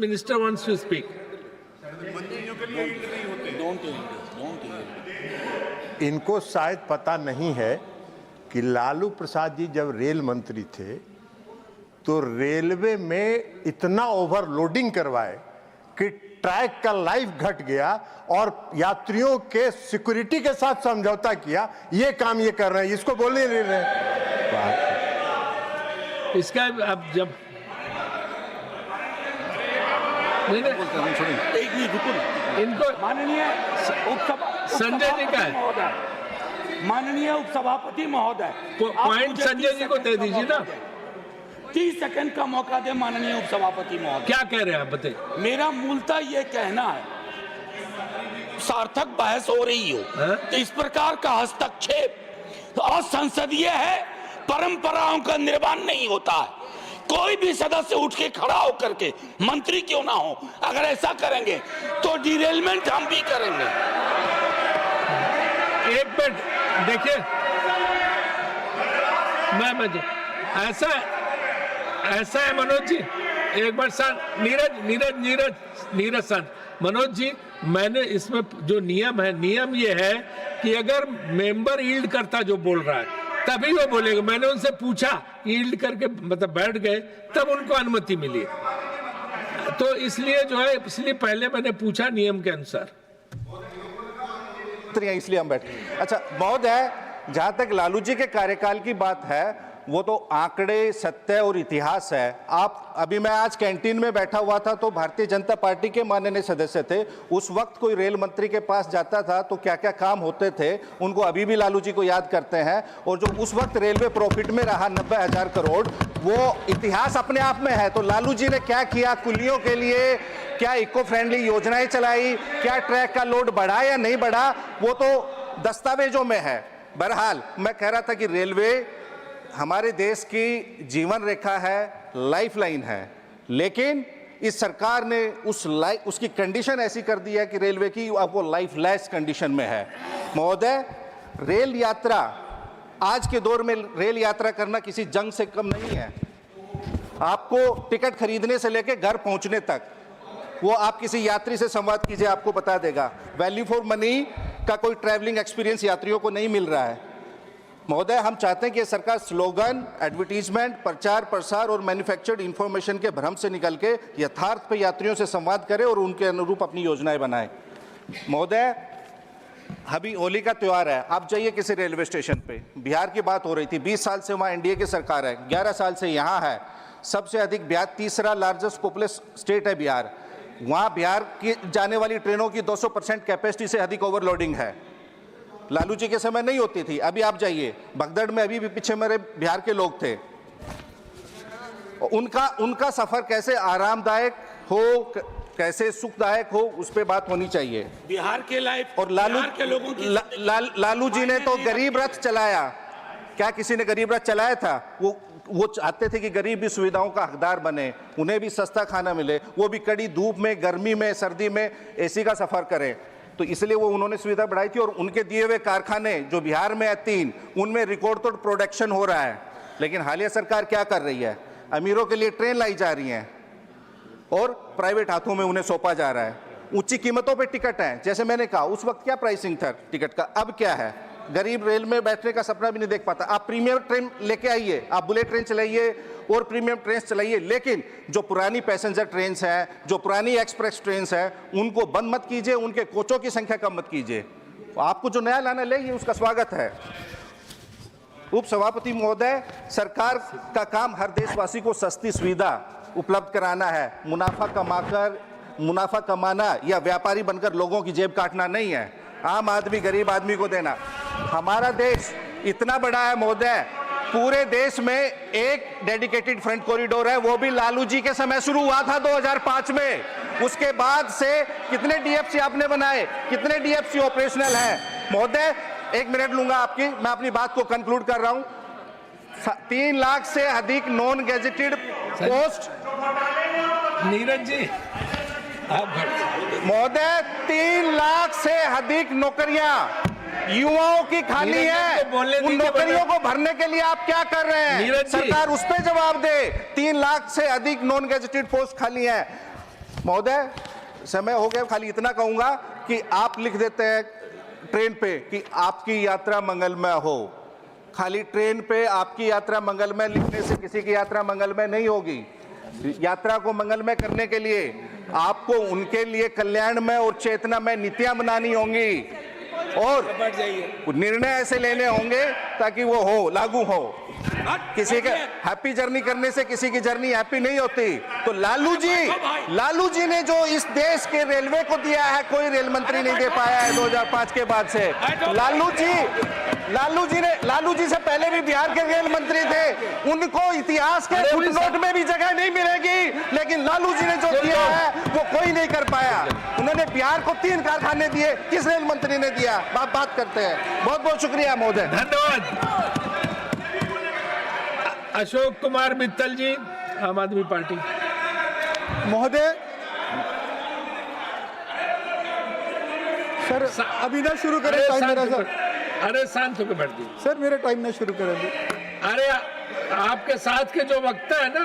Minister wants to speak. इनको शायद पता नहीं है कि लालू प्रसाद जी जब रेल मंत्री थे तो रेलवे में इतना ओवरलोडिंग करवाए कि ट्रैक का लाइफ घट गया और यात्रियों के सिक्योरिटी के साथ समझौता किया। ये काम ये कर रहे हैं, इसको बोलने नहीं रहे। इसका अब जब इनको माननीय संजय जी का है, माननीय उपसभापति महोदय, पॉइंट संजय जी को दे दीजिए ना। 30 सेकंड का मौका दे माननीय उपसभापति महोदय। क्या कह रहे हैं आप बताइए। मेरा मूलतः ये कहना है, सार्थक बहस हो रही हो तो इस प्रकार का हस्तक्षेप असंसदीय है, परंपराओं का निर्माण नहीं होता है। कोई भी सदस्य उठ के खड़ा होकर के, मंत्री क्यों ना हो, अगर ऐसा करेंगे तो डिरेलमेंट हम भी करेंगे। एक मिनट देखिए, मैं ऐसा है मनोज जी, एक बार सर नीरज सर, मनोज जी, मैंने इसमें जो नियम है, नियम ये है कि अगर मेंबर यील्ड करता जो बोल रहा है तभी वो बोलेगा। मैंने उनसे पूछा, यील्ड करके मतलब बैठ गए तब उनको अनुमति मिली, तो इसलिए जो है, इसलिए पहले मैंने पूछा नियम के अनुसार। इसलिए हम बैठे। अच्छा महोदय, जहां तक लालू जी के कार्यकाल की बात है, वो तो आंकड़े, सत्य और इतिहास है। आप अभी, मैं आज कैंटीन में बैठा हुआ था तो भारतीय जनता पार्टी के माननीय सदस्य थे। उस वक्त कोई रेल मंत्री के पास जाता था तो क्या क्या काम होते थे, उनको अभी भी लालू जी को याद करते हैं। और जो उस वक्त रेलवे प्रॉफिट में रहा 90,000 करोड़, वो इतिहास अपने आप में है। तो लालू जी ने क्या किया कुलियों के लिए, क्या इको फ्रेंडली योजनाएं चलाई, क्या ट्रैक का लोड बढ़ा या नहीं बढ़ा, वो तो दस्तावेजों में है। बहरहाल मैं कह रहा था कि रेलवे हमारे देश की जीवन रेखा है, लाइफलाइन है, लेकिन इस सरकार ने उसकी कंडीशन ऐसी कर दी है कि रेलवे की अब वो लाइफलेस कंडीशन में है। महोदय, रेल यात्रा, आज के दौर में रेल यात्रा करना किसी जंग से कम नहीं है। आपको टिकट खरीदने से लेकर घर पहुंचने तक, वो आप किसी यात्री से संवाद कीजिए, आपको बता देगा। वैल्यू फॉर मनी का कोई ट्रैवलिंग एक्सपीरियंस यात्रियों को नहीं मिल रहा है। महोदय, हम चाहते हैं कि सरकार स्लोगन, एडवर्टीजमेंट, प्रचार प्रसार और मैन्युफैक्चर्ड इंफॉर्मेशन के भ्रम से निकल के यथार्थ पे यात्रियों से संवाद करे और उनके अनुरूप अपनी योजनाएं बनाए। महोदय, अभी होली का त्यौहार है, आप जाइए किसी रेलवे स्टेशन पे, बिहार की बात हो रही थी, 20 साल से वहाँ एनडीए की सरकार है, 11 साल से यहाँ है, सबसे अधिक बिहार, तीसरा लार्जेस्ट पॉपुलस स्टेट है बिहार। वहाँ बिहार की जाने वाली ट्रेनों की 200% कैपेसिटी से अधिक ओवरलोडिंग है। लालू जी के समय नहीं होती थी। अभी आप जाइए भगदड़ में, अभी भी पीछे मेरे बिहार के लोग थे, उनका सफर कैसे आरामदायक हो, कैसे सुखदायक हो, उस पे बात होनी चाहिए। बिहार के लाइफ और लालू जी ने तो गरीब रथ चलाया। क्या किसी ने गरीब रथ चलाया था? वो चाहते थे कि गरीब भी सुविधाओं का हकदार बने, उन्हें भी सस्ता खाना मिले, वो भी कड़ी धूप में, गर्मी में, सर्दी में एसी का सफर करें। तो इसलिए वो उन्होंने सुविधा बढ़ाई थी। और उनके दिए हुए कारखाने जो बिहार में है 3, उनमें रिकॉर्ड तोड़ प्रोडक्शन हो रहा है। लेकिन हालिया सरकार क्या कर रही है? अमीरों के लिए ट्रेन लाई जा रही हैं और प्राइवेट हाथों में उन्हें सौंपा जा रहा है। ऊंची कीमतों पे टिकट है। जैसे मैंने कहा, उस वक्त क्या प्राइसिंग था टिकट का, अब क्या है? गरीब रेल में बैठने का सपना भी नहीं देख पाता। आप प्रीमियम ट्रेन लेके आइए, आप बुलेट ट्रेन चलाइए और प्रीमियम ट्रेन चलाइए, लेकिन जो पुरानी पैसेंजर ट्रेन हैं, जो पुरानी एक्सप्रेस ट्रेन हैं, उनको बंद मत कीजिए, उनके कोचों की संख्या कम मत कीजिए। आपको जो नया लाना ले, उसका स्वागत है। उप सभापति महोदय, सरकार का काम हर देशवासी को सस्ती सुविधा उपलब्ध कराना है। मुनाफा कमाना या व्यापारी बनकर लोगों की जेब काटना नहीं है। आम आदमी, गरीब आदमी को देना। हमारा देश इतना बड़ा है महोदय, पूरे देश में एक डेडिकेटेड फ्रंट कॉरिडोर है, वो भी लालू जी के समय शुरू हुआ था 2005 में। उसके बाद से कितने डीएफसी आपने बनाए, कितने डीएफसी ऑपरेशनल हैं? महोदय, 1 मिनट लूंगा आपकी, मैं अपनी बात को कंक्लूड कर रहा हूं। 3 लाख से अधिक non gazetted post. Neeraj ji, महोदय, 3 लाख से अधिक नौकरियां युवाओं की खाली है। उन नौकरियों को भरने के लिए आप क्या कर रहे हैं? सरकार उस पर जवाब दे। 3 लाख से अधिक नॉन गैजेटेड पोस्ट खाली है। महोदय समय हो गया, खाली इतना कहूंगा कि आप लिख देते हैं ट्रेन पे कि आपकी यात्रा मंगलमय हो। खाली ट्रेन पे आपकी यात्रा मंगलमय लिखने से किसी की यात्रा मंगलमय नहीं होगी। यात्रा को मंगलमय करने के लिए आपको उनके लिए कल्याणमय और चेतनामय नीतियां बनानी होंगी और निर्णय ऐसे लेने होंगे ताकि वो हो, लागू हो। किसी का हैप्पी जर्नी करने से किसी की जर्नी हैप्पी नहीं होती। तो लालू जी ने जो इस देश के रेलवे को दिया है, कोई रेल मंत्री नहीं दे पाया है 2005 के बाद से। लालू जी से पहले भी बिहार के रेल मंत्री थे, उनको इतिहास के फुटनोट में भी जगह नहीं मिलेगी, लेकिन लालू जी ने जो दिया है वो कोई नहीं कर पाया। उन्होंने बिहार को 3 कारखाने दिए, किस रेल मंत्री ने दिया? बात करते हैं। बहुत बहुत शुक्रिया महोदय। धन्यवाद। अशोक कुमार मित्तल जी, आम आदमी पार्टी। महोदय सर अभी ना शुरू करें, टाइम मेरा सर। अरे शांत होकर बैठ दीजिए सर, मेरा टाइम ना शुरू करें। अरे आपके साथ के जो वक्ता है ना,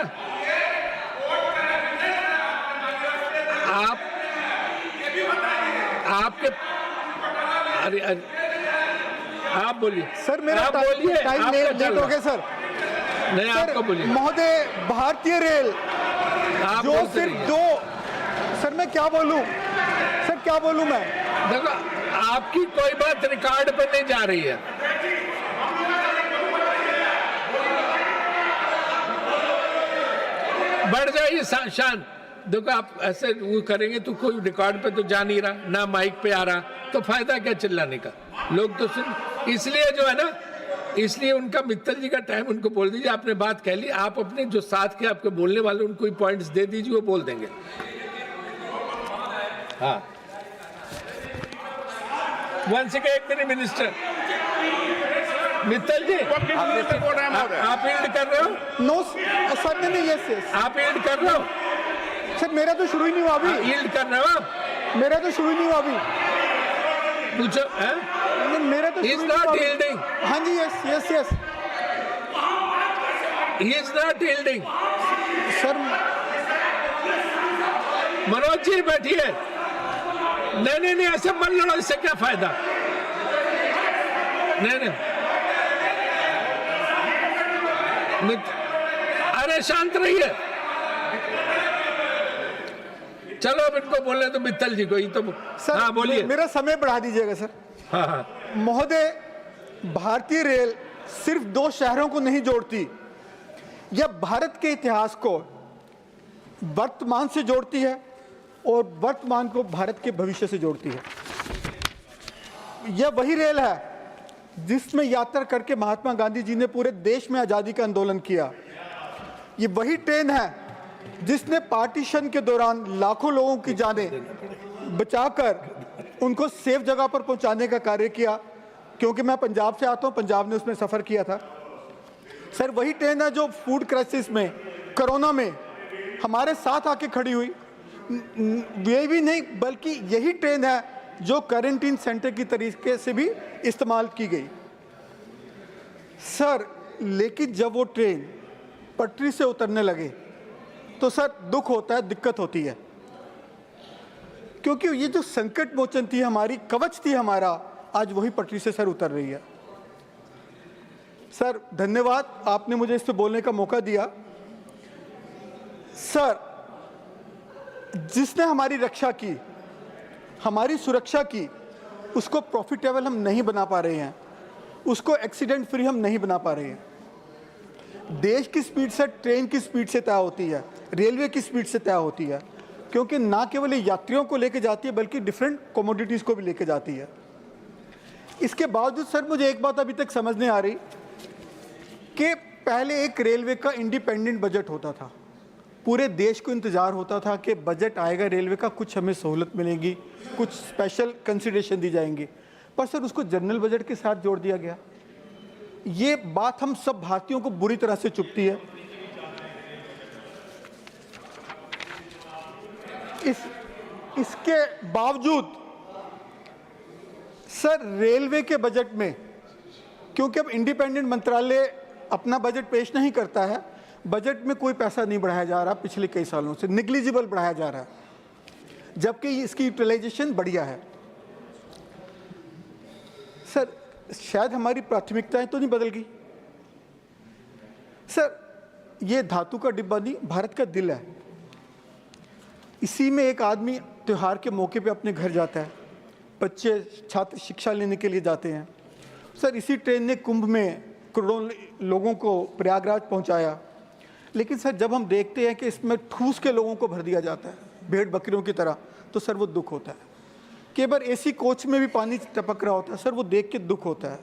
आपके अरे आप बोलिए सर, मेरा टाइम लेट हो गया सर। नहीं, आपको बोलिए महोदय। भारतीय रेल आप जो सिर्फ 2, सर मैं क्या बोलूं सर, क्या बोलूं मैं? देखो, आपकी कोई बात रिकॉर्ड पे नहीं जा रही है। बढ़ जाइए शान। देखो, आप ऐसे वो करेंगे तो कोई रिकॉर्ड पे तो जा नहीं रहा, ना माइक पे आ रहा, तो फायदा क्या चिल्लाने का? लोग तो सुन, इसलिए जो है ना, इसलिए उनका मित्तल जी का टाइम उनको बोल दीजिए, आपने बात कह ली, आप अपने जो साथ के आपके बोलने वाले उनको पॉइंट्स दे दीजिए, वो बोल देंगे। हाँ, वंश के 1 मिनट मिनिस्टर मित्तल जी, आप यील्ड कर रहे हो? नो सर, नहीं, यस आप यील्ड कर रहे हो? सर, मेरा तो शुरू ही नहीं हुआ अभी। यील्ड कर रहे हो आप? मेरा तो शुरू ही नहीं हुआ अभी। पूछो। मेरा तो He is not yielding. हाँ जी, yes He is not yielding. Sir. Manoj ji बैठिए। नहीं, ऐसे मत लड़ो, इससे क्या फायदा? नहीं, अरे शांत रहिए। चलो अब इनको बोलने तो मित्तल जी को ही तो। सर, हाँ बोलिए। मेरा समय बढ़ा दीजिएगा सर। हाँ। महोदय, भारतीय रेल सिर्फ 2 शहरों को नहीं जोड़ती, यह भारत के इतिहास को वर्तमान से जोड़ती है और वर्तमान को भारत के भविष्य से जोड़ती है। यह वही रेल है जिसमें यात्रा करके महात्मा गांधी जी ने पूरे देश में आज़ादी का आंदोलन किया। ये वही ट्रेन है जिसने पार्टीशन के दौरान लाखों लोगों की जानें बचाकर उनको सेफ जगह पर पहुंचाने का कार्य किया। क्योंकि मैं पंजाब से आता हूं, पंजाब ने उसमें सफ़र किया था। सर, वही ट्रेन है जो फूड क्राइसिस में, कोरोना में हमारे साथ आके खड़ी हुई। ये भी नहीं, बल्कि यही ट्रेन है जो क्वारंटीन सेंटर की तरीके से भी इस्तेमाल की गई। सर, लेकिन जब वो ट्रेन पटरी से उतरने लगे तो सर दुख होता है, दिक्कत होती है, क्योंकि ये जो संकट मोचन थी हमारी, कवच थी हमारा, आज वही पटरी से सर उतर रही है। सर धन्यवाद, आपने मुझे इस पे बोलने का मौका दिया। सर, जिसने हमारी रक्षा की, हमारी सुरक्षा की, उसको प्रॉफिटेबल हम नहीं बना पा रहे हैं, उसको एक्सीडेंट फ्री हम नहीं बना पा रहे हैं। देश की स्पीड से ट्रेन की स्पीड से तय होती है, रेलवे की स्पीड से तय होती है, क्योंकि ना केवल यात्रियों को लेकर जाती है बल्कि डिफरेंट कमोडिटीज़ को भी लेकर जाती है। इसके बावजूद सर मुझे एक बात अभी तक समझ नहीं आ रही कि पहले एक रेलवे का इंडिपेंडेंट बजट होता था, पूरे देश को इंतज़ार होता था कि बजट आएगा रेलवे का, कुछ हमें सहूलत मिलेगी, कुछ स्पेशल कंसिडरेशन दी जाएंगी, पर सर उसको जनरल बजट के साथ जोड़ दिया गया। ये बात हम सब भारतीयों को बुरी तरह से चुभती है। इसके बावजूद सर रेलवे के बजट में, क्योंकि अब इंडिपेंडेंट मंत्रालय अपना बजट पेश नहीं करता है, बजट में कोई पैसा नहीं बढ़ाया जा रहा, पिछले कई सालों से निग्लिजिबल बढ़ाया जा रहा है। जबकि इसकी यूटिलाइजेशन बढ़िया है। सर, शायद हमारी प्राथमिकताएं तो नहीं बदल गई। सर, ये धातु का डिब्बा नहीं, भारत का दिल है। इसी में एक आदमी त्योहार के मौके पे अपने घर जाता है, बच्चे छात्र शिक्षा लेने के लिए जाते हैं। सर, इसी ट्रेन ने कुंभ में करोड़ों लोगों को प्रयागराज पहुंचाया। लेकिन सर, जब हम देखते हैं कि इसमें ठूस के लोगों को भर दिया जाता है भेड़ बकरियों की तरह, तो सर वो दुख होता है। कई बार एसी कोच में भी पानी टपक रहा होता है, सर वो देख के दुख होता है।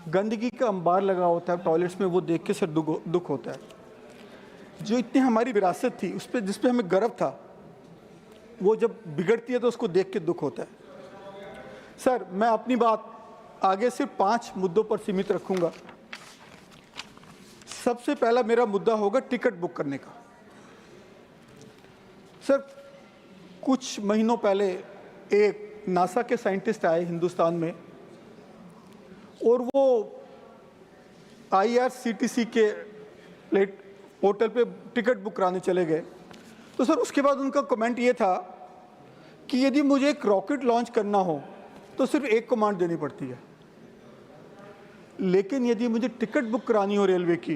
गंदगी का अंबार लगा होता है टॉयलेट्स में, वो देख के सर दुख होता है। जो इतनी हमारी विरासत थी उस पर, जिस पे हमें गर्व था, वो जब बिगड़ती है तो उसको देख के दुख होता है। सर, मैं अपनी बात आगे सिर्फ 5 मुद्दों पर सीमित रखूंगा। सबसे पहला मेरा मुद्दा होगा टिकट बुक करने का। सर, कुछ महीनों पहले एक नासा के साइंटिस्ट आए हिंदुस्तान में, और वो IRCTC के पोर्टल पे टिकट बुक कराने चले गए। तो सर, उसके बाद उनका कमेंट ये था कि यदि मुझे एक रॉकेट लॉन्च करना हो तो सिर्फ एक कमांड देनी पड़ती है, लेकिन यदि मुझे टिकट बुक करानी हो रेलवे की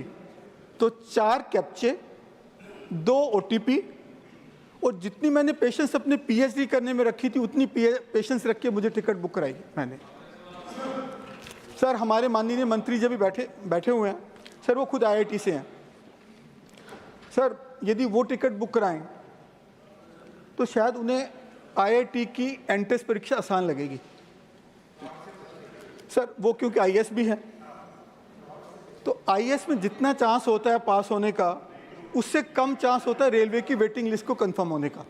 तो 4 कैप्चे, 2 OTP, और जितनी मैंने पेशेंस अपने PhD करने में रखी थी उतनी पेशेंस रख के मुझे टिकट बुक कराई मैंने। सर, हमारे माननीय मंत्री जब भी बैठे हुए हैं सर, वो खुद IIT से हैं। सर, यदि वो टिकट बुक कराएं तो शायद उन्हें IIT की एंट्रेंस परीक्षा आसान लगेगी। सर, वो क्योंकि IAS भी है, तो IAS में जितना चांस होता है पास होने का, उससे कम चांस होता है रेलवे की वेटिंग लिस्ट को कंफर्म होने का।